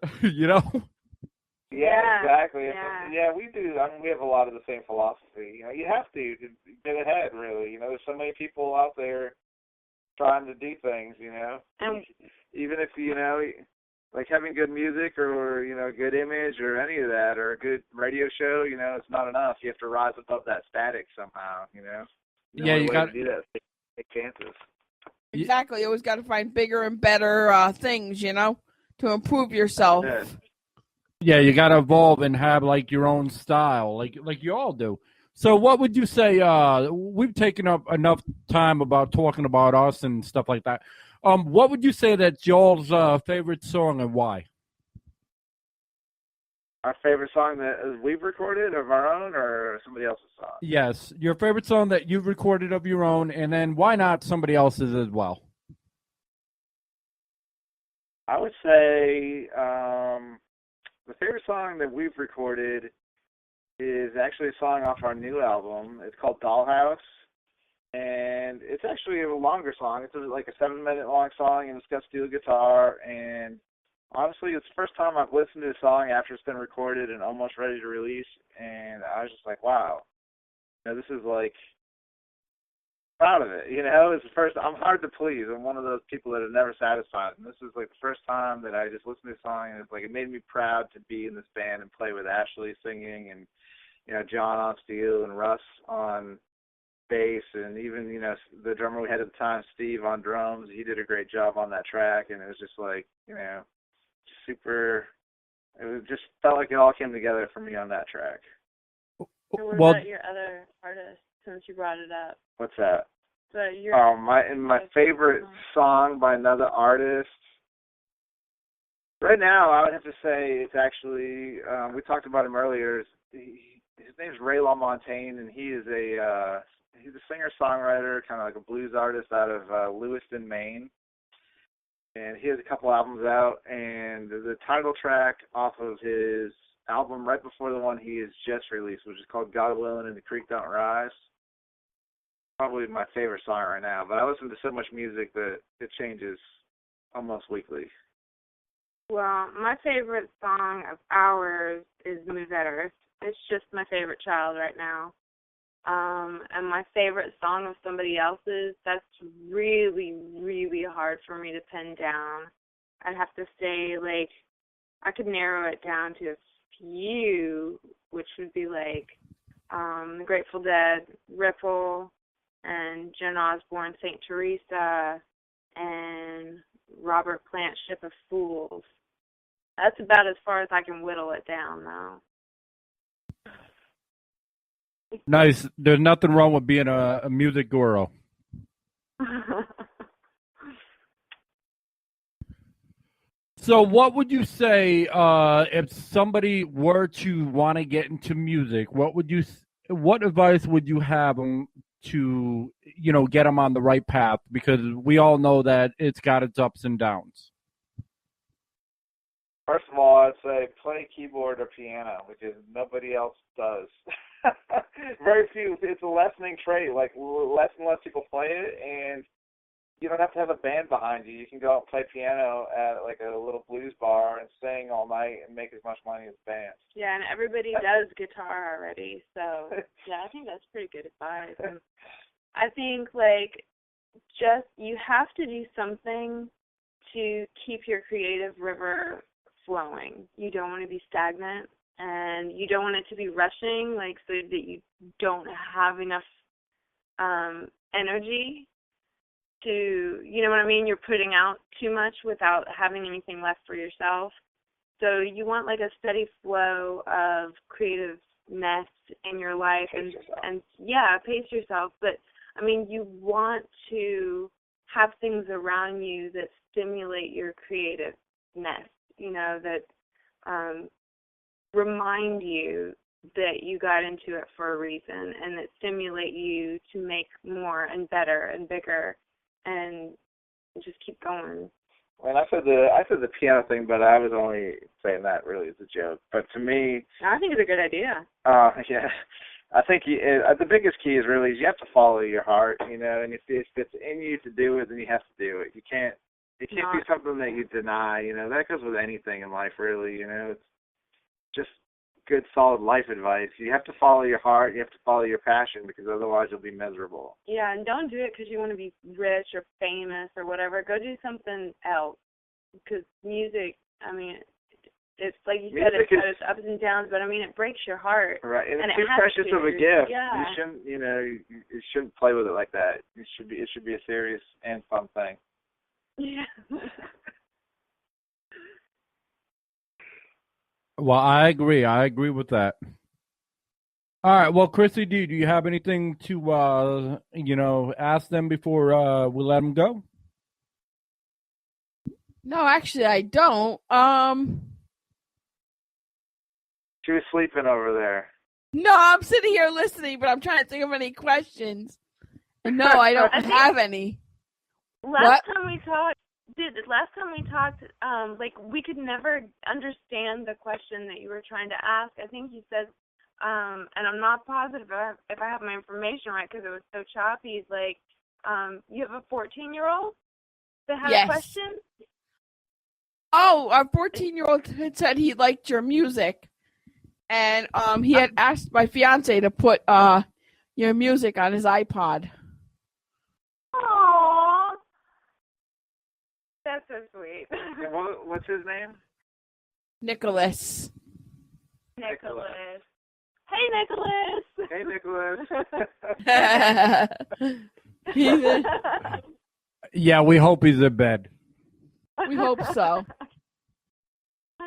Yeah, exactly. Yeah. We do. I mean, we have a lot of the same philosophy. You have to get ahead, really. There's so many people out there trying to do things, And even if, like having good music or, good image or any of that or a good radio show, it's not enough. You have to rise above that static somehow, Yeah, you got to do that. Take chances. Exactly. You always got to find bigger and better things, to improve yourself. Yeah, you got to evolve and have like your own style, like you all do. So, what would you say? We've taken up enough time about talking about us and stuff like that. What would you say that's y'all's favorite song and why? Our favorite song that we've recorded of our own or somebody else's song? Yes, your favorite song that you've recorded of your own, and then why not somebody else's as well? I would say the favorite song that we've recorded is actually a song off our new album. It's called Dollhouse, and it's actually a longer song. It's like a 7-minute long song, and it's got steel guitar, and honestly, it's the first time I've listened to a song after it's been recorded and almost ready to release, and I was just like, wow. This is like, proud of it. It's the first, I'm hard to please. I'm one of those people that are never satisfied, and this is like the first time that I just listened to a song, and it's like, it made me proud to be in this band and play with Ashley singing, and, John on steel and Russ on bass, and even, the drummer we had at the time, Steve, on drums. He did a great job on that track, and it was just like, super, it just felt like it all came together for me on that track. So what about your other artists, since you brought it up? What's that? So my favorite song by another artist, right now I would have to say it's actually, we talked about him earlier, his name's Ray LaMontagne, and he is he's a singer-songwriter, kind of like a blues artist out of Lewiston, Maine. And he has a couple albums out, and the title track off of his album right before the one he has just released, which is called God Willing and the Creek Don't Rise. Probably my favorite song right now, but I listen to so much music that it changes almost weekly. Well, my favorite song of ours is Move That Earth. It's just my favorite child right now. And my favorite song of somebody else's, that's really, really hard for me to pin down. I'd have to say, like, I could narrow it down to a few, which would be like The Grateful Dead, Ripple, and Joan Osborne, St. Teresa, and Robert Plant, Ship of Fools. That's about as far as I can whittle it down, though. Nice. There's nothing wrong with being a music guru. So what would you say if somebody were to want to get into music? What advice would you have them to, get them on the right path? Because we all know that it's got its ups and downs. First of all, I'd say play keyboard or piano, because nobody else does. Very few. It's a lessening trait. Like, less and less people play it, and you don't have to have a band behind you. You can go out and play piano at like a little blues bar and sing all night and make as much money as bands. Yeah, and everybody does guitar already, so yeah, I think that's pretty good advice. And I think you have to do something to keep your creative river flowing. You don't want to be stagnant, and you don't want it to be rushing, so that you don't have enough energy to, you know what I mean? You're putting out too much without having anything left for yourself. So you want a steady flow of creativeness in your life, and pace yourself. But I mean, you want to have things around you that stimulate your creativeness, that remind you that you got into it for a reason, and that stimulate you to make more and better and bigger and just keep going. Well, I said the piano thing, but I was only saying that really as a joke. But to me, I think it's a good idea. Yeah, I think the biggest key is you have to follow your heart, and if it's in you to do it, then you have to do it. You can't do something that you deny. That goes with anything in life, really. It's just good, solid life advice. You have to follow your heart. You have to follow your passion, because otherwise you'll be miserable. Yeah, and don't do it because you want to be rich or famous or whatever. Go do something else, because music, I mean, it's like you said, it's got its ups and downs, but I mean, it breaks your heart. Right, and it's too precious of a gift. Yeah. You shouldn't play with it like that. It should be a serious and fun thing. Yeah. Well, I agree. I agree with that. All right. Well, Chrissy D, do you have anything to, ask them before we let them go? No, actually, I don't. She was sleeping over there. No, I'm sitting here listening, but I'm trying to think of any questions. And no, I don't have any. Last time we talked, we could never understand the question that you were trying to ask. I think you said, and I'm not positive if I have my information right because it was so choppy. You have a 14-year-old that had a question? Oh, our 14-year-old had said he liked your music. And he had asked my fiance to put your music on his iPod. Aww. That's so sweet. What's his name? Nicholas. Hey, Nicholas. Hey, Nicholas. Yeah, we hope he's in bed. We hope so.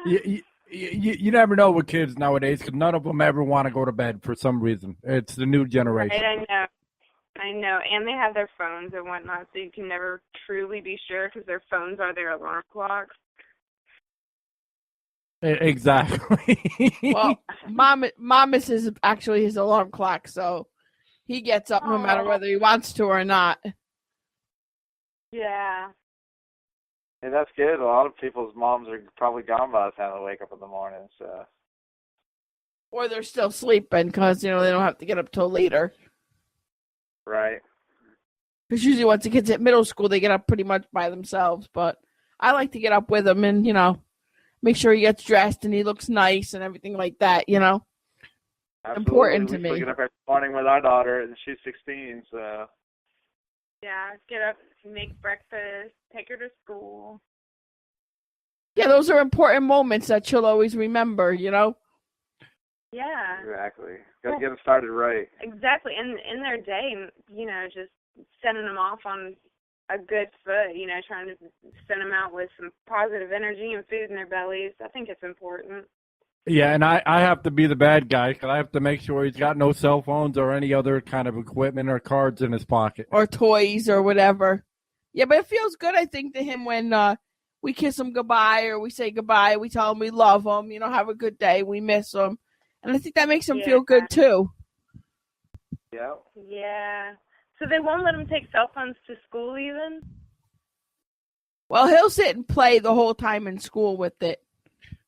You never know with kids nowadays, because none of them ever want to go to bed for some reason. It's the new generation. Right, I know, and they have their phones and whatnot, so you can never truly be sure because their phones are their alarm clocks. Exactly. Well, Mom is actually his alarm clock, so he gets up no matter whether he wants to or not. Yeah. And that's good. A lot of people's moms are probably gone by the time they wake up in the morning, so. Or they're still sleeping because, they don't have to get up till later. Right. Because usually once the kids hit middle school, they get up pretty much by themselves. But I like to get up with him and, make sure he gets dressed and he looks nice and everything like that, Absolutely. Important to me. We get up every morning with our daughter, and she's 16, so. Yeah, get up, make breakfast, take her to school. Yeah, those are important moments that she'll always remember, Yeah. Exactly. Got to get them started right. Exactly. And in their day, just sending them off on a good foot, trying to send them out with some positive energy and food in their bellies. I think it's important. Yeah, and I have to be the bad guy because I have to make sure he's got no cell phones or any other kind of equipment or cards in his pocket. Or toys or whatever. Yeah, but it feels good, I think, to him when we kiss them goodbye or we say goodbye. We tell them we love them. You know, have a good day. We miss them, and I think that makes them feel good too. Yeah. Yeah. So they won't let him take cell phones to school even? Well, he'll sit and play the whole time in school with it.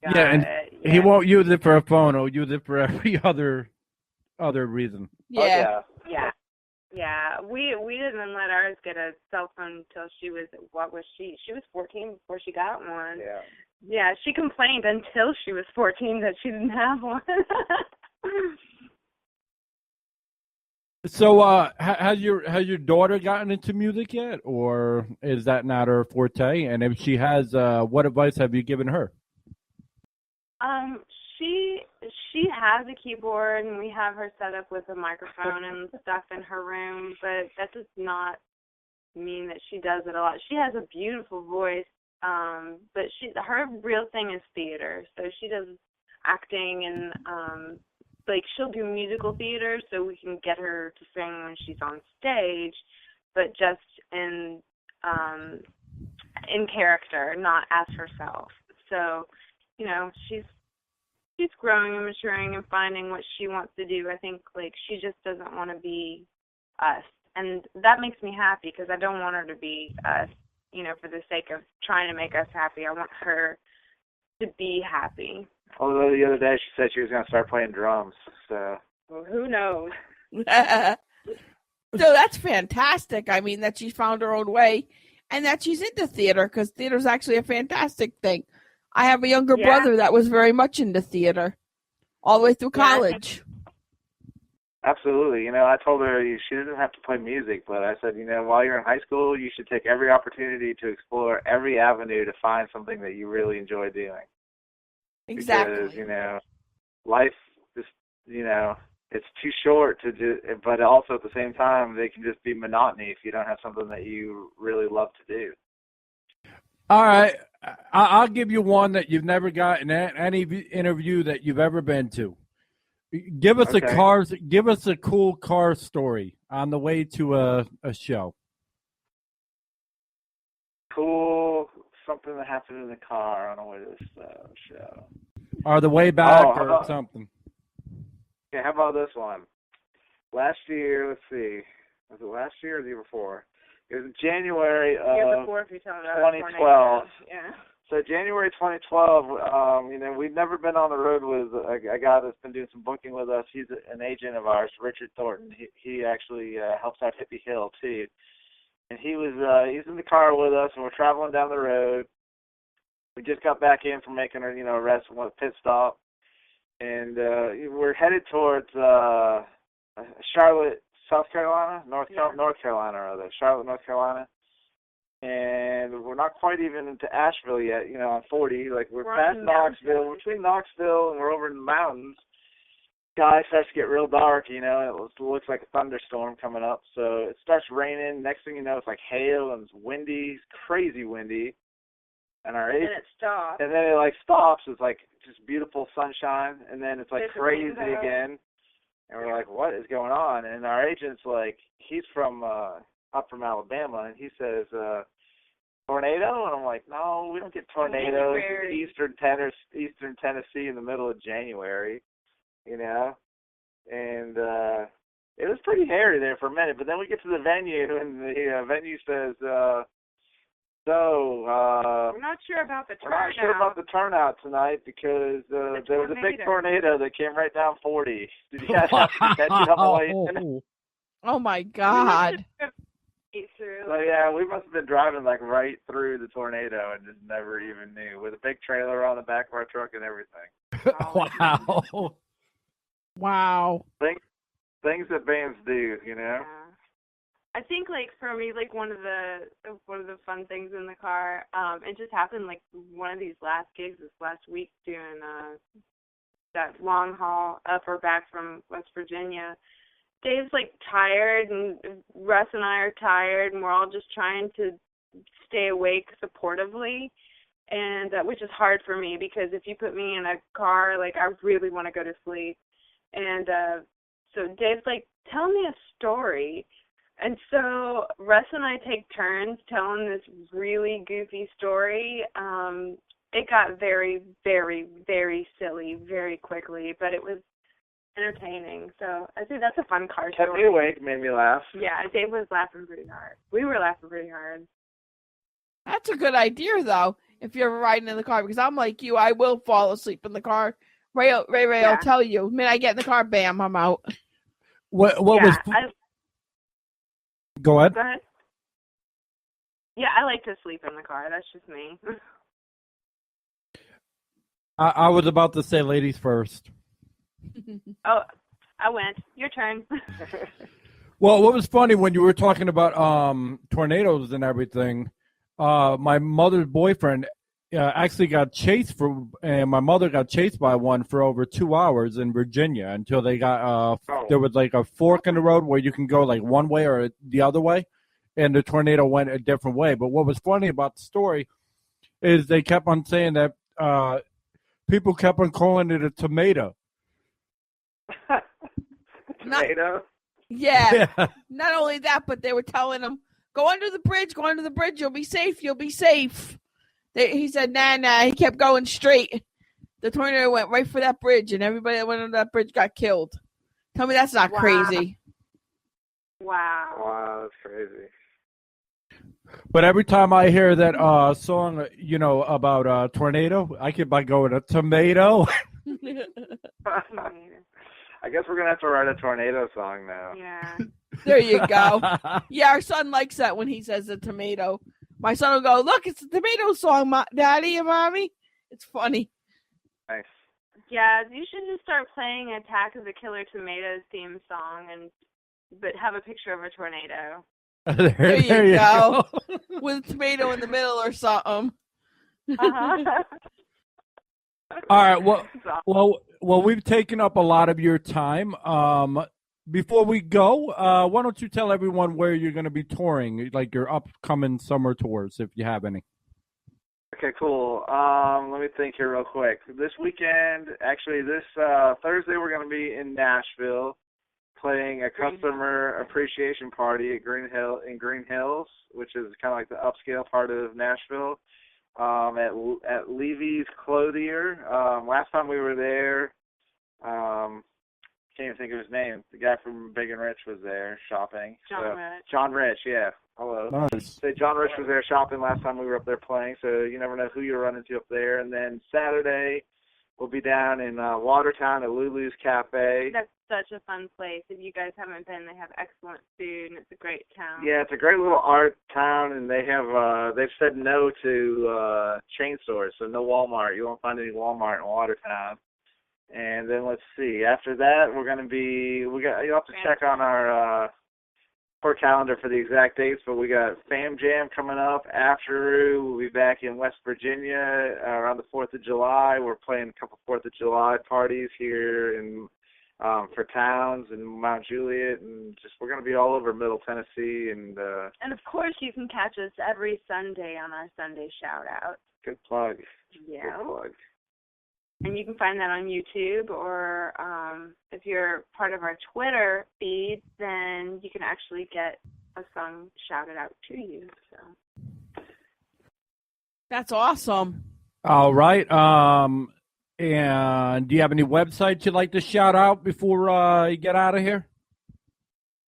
And he won't use it for a phone. He'll use it for every other reason. Yeah. Yeah. We didn't let ours get a cell phone until she was, she was 14 before she got one. Yeah. Yeah, she complained until she was 14 that she didn't have one. So, has your daughter gotten into music yet, or is that not her forte? And if she has, what advice have you given her? She has a keyboard, and we have her set up with a microphone and stuff in her room, but that does not mean that she does it a lot. She has a beautiful voice, but her real thing is theater. So she does acting and she'll do musical theater, so we can get her to sing when she's on stage, but just in character, not as herself. So, you know, she's growing and maturing and finding what she wants to do. I think, she just doesn't want to be us. And that makes me happy because I don't want her to be us, you know, for the sake of trying to make us happy. I want her to be happy. Although the other day she said she was going to start playing drums. So. Well, who knows? So that's fantastic. I mean, that she found her own way and that she's into theater, because theater is actually a fantastic thing. I have a younger brother that was very much into theater all the way through college. Absolutely. You know, I told her she didn't have to play music, but I said, you know, while you're in high school, you should take every opportunity to explore every avenue to find something that you really enjoy doing. Exactly. Because, you know, life just, you know, it's too short to do, but also at the same time, they can just be monotony if you don't have something that you really love to do. All right. I'll give you one that you've never gotten at any interview that you've ever been to. Give us a cool car story on the way to a show. Cool, something that happened in the car on the way to this show. Or the way back or something. Okay, how about this one? Last year, let's see. Was it last year or the year before? It was in January of 2012. Yeah. So January 2012, you know, we'd never been on the road with a guy that's been doing some booking with us. He's an agent of ours, Richard Thornton. He actually helps out Hippie Hill too. And he's in the car with us, and we're traveling down the road. We just got back in from making a rest and a pit stop, and we're headed towards Charlotte, South Carolina, North Carolina rather, Charlotte, North Carolina. And we're not quite even into Asheville yet, you know, on 40. Like, we're past Knoxville. We're between Knoxville and we're over in the mountains. Sky starts to get real dark, you know, and it looks like a thunderstorm coming up. So it starts raining. Next thing you know, it's like hail and it's windy, it's crazy windy. And then it stops. And then it, stops. It's, just beautiful sunshine. And then it's, crazy again. And we're like, what is going on? And our agent's he's from up from Alabama, and he says, tornado? And I'm like, no, we don't get tornadoes in Eastern Tennessee in the middle of January, you know? And it was pretty hairy there for a minute, but then we get to the venue, and the venue says, we're not sure about the turnout. We're not sure about the turnout tonight because there was a big tornado that came right down 40. Did you guys have to catch it on the way in? Oh, my God. So, yeah, we must have been driving, right through the tornado and just never even knew, with a big trailer on the back of our truck and everything. Wow. Wow. Things that bands do, you know? Yeah. I think, for me, one of the fun things in the car, it just happened, one of these last gigs this last week doing that long haul up or back from West Virginia. Dave's, tired, and Russ and I are tired, and we're all just trying to stay awake supportively, and which is hard for me because if you put me in a car, I really want to go to sleep. And so Dave's tell me a story. And so Russ and I take turns telling this really goofy story. It got very, very, very silly very quickly, but it was entertaining. So I think that's a fun car story. Kept me awake, made me laugh. Yeah, Dave was laughing pretty hard. We were laughing pretty hard. That's a good idea, though, if you're ever riding in the car, because I'm like you, I will fall asleep in the car. Ray Yeah. will tell you. The minute I get in the car, bam, I'm out. What Yeah, was? Go ahead. Go ahead. Yeah, I like to sleep in the car. That's just me. I was about to say ladies first. Oh, I went. Your turn. Well, what was funny when you were talking about tornadoes and everything, my mother's boyfriend actually got chased and my mother got chased by one for over 2 hours in Virginia until they got there was like a fork in the road where you can go like one way or the other way, and the tornado went a different way. But what was funny about the story is they kept on saying that people kept on calling it a tomato. Tomato? Yeah. Not only that, but they were telling him, go under the bridge, you'll be safe. He said, nah, he kept going straight. The tornado went right for that bridge, and everybody that went under that bridge got killed. Tell me that's not crazy. Wow, that's crazy. But every time I hear that song, about tornado, I keep on going, a tomato. I guess we're going to have to write a tornado song now. Yeah. There you go. Yeah, our son likes that when he says a tomato. My son will go, look, it's a tomato song, Daddy and Mommy. It's funny. Nice. Yeah, you should just start playing Attack of the Killer Tomatoes theme song, but have a picture of a tornado. There you go. With a tomato in the middle or something. Uh-huh. All right. Well, we've taken up a lot of your time. Before we go, why don't you tell everyone where you're going to be touring, like your upcoming summer tours, if you have any? Okay, cool. Let me think here real quick. This weekend, actually, this Thursday, we're going to be in Nashville playing a customer appreciation party at Green Hills, which is kind of like the upscale part of Nashville, at Levy's Clothier. Last time we were there, can't even think of his name. The guy from Big and Rich was there shopping. John Rich, yeah. Hello. Nice. So John Rich was there shopping last time we were up there playing, so you never know who you'll run into up there. And then Saturday, we'll be down in Watertown at Lulu's Cafe. That's such a fun place. If you guys haven't been, they have excellent food, and it's a great town. Yeah, it's a great little art town, and they have they've said no to chain stores, so no Walmart. You won't find any Walmart in Watertown. And then let's see. After that, you'll have to check on our calendar for the exact dates, but we got Fam Jam coming up. After we'll be back in West Virginia around the 4th of July. We're playing a couple 4th of July parties here for towns and Mount Juliet, and we're going to be all over Middle Tennessee. And of course, you can catch us every Sunday on our Sunday shout out. Good plug. Yeah. Good plug. And you can find that on YouTube, or if you're part of our Twitter feed, then you can actually get a song shouted out to you. So That's awesome. All right. And do you have any websites you'd like to shout out before you get out of here?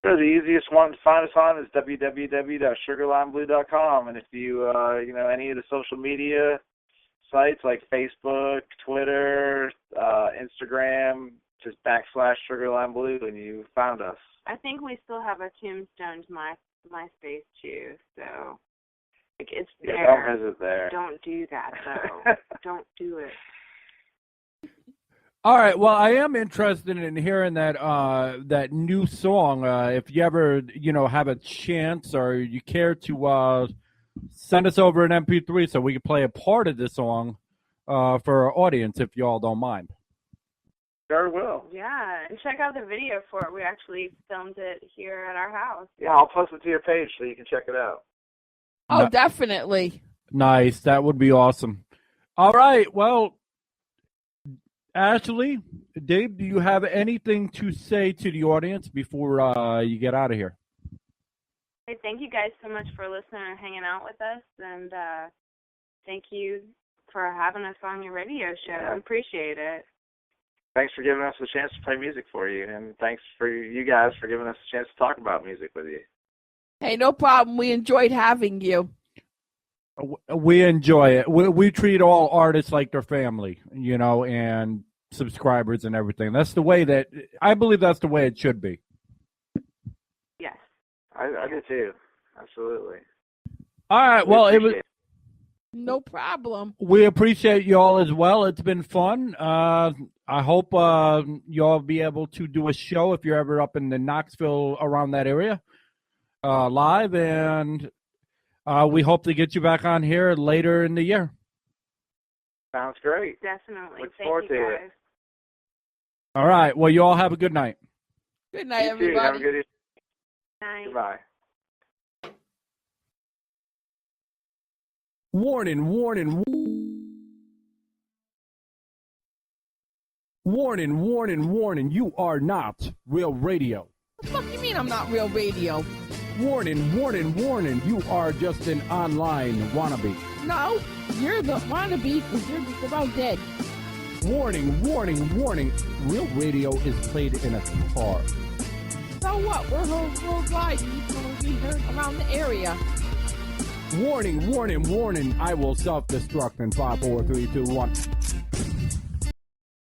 Sure, the easiest one to find us on is www.sugarlineblue.com. And if you, any of the social media sites like Facebook, Twitter, Instagram, just /SugarlineBlue, and you found us. I think we still have a tombstone to MySpace too, so it's there. Yeah, don't visit there. Don't do that though. Don't do it. All right. Well, I am interested in hearing that new song. If you ever have a chance or you care to send us over an MP3 so we can play a part of this song for our audience, if you all don't mind. Sure will. Yeah, and check out the video for it. We actually filmed it here at our house. Yeah, I'll post it to your page so you can check it out. Oh, definitely. Nice. That would be awesome. All right. Well, Ashley, Dave, do you have anything to say to the audience before you get out of here? Hey, thank you guys so much for listening and hanging out with us, and thank you for having us on your radio show. I appreciate it. Thanks for giving us a chance to play music for you, and thanks for you guys for giving us a chance to talk about music with you. Hey, no problem. We enjoyed having you. We enjoy it. We treat all artists like their family, you know, and subscribers and everything. That's the way that I believe that's the way it should be. Yes. I do too. Absolutely. All right. Well, it was. No problem. We appreciate you all as well. It's been fun. I hope y'all be able to do a show if you're ever up in the Knoxville around that area live, and we hope to get you back on here later in the year. Sounds great. Definitely. Look Thank forward you to guys. it. All right. Well, you all have a good night. Good night, You too. everybody. Have a good evening. Night. Goodbye. Warning, warning, warning, warning, warning. You are not real radio. What the fuck you mean I'm not real radio? Warning, warning, warning. You are just an online wannabe. No, you're the wannabe because you're just about dead. Warning, warning, warning. Real radio is played in a car. So what? We're worldwide. It's going to be heard around the area. Warning, warning, warning. I will self-destruct in 5, 4, 3, 2, 1.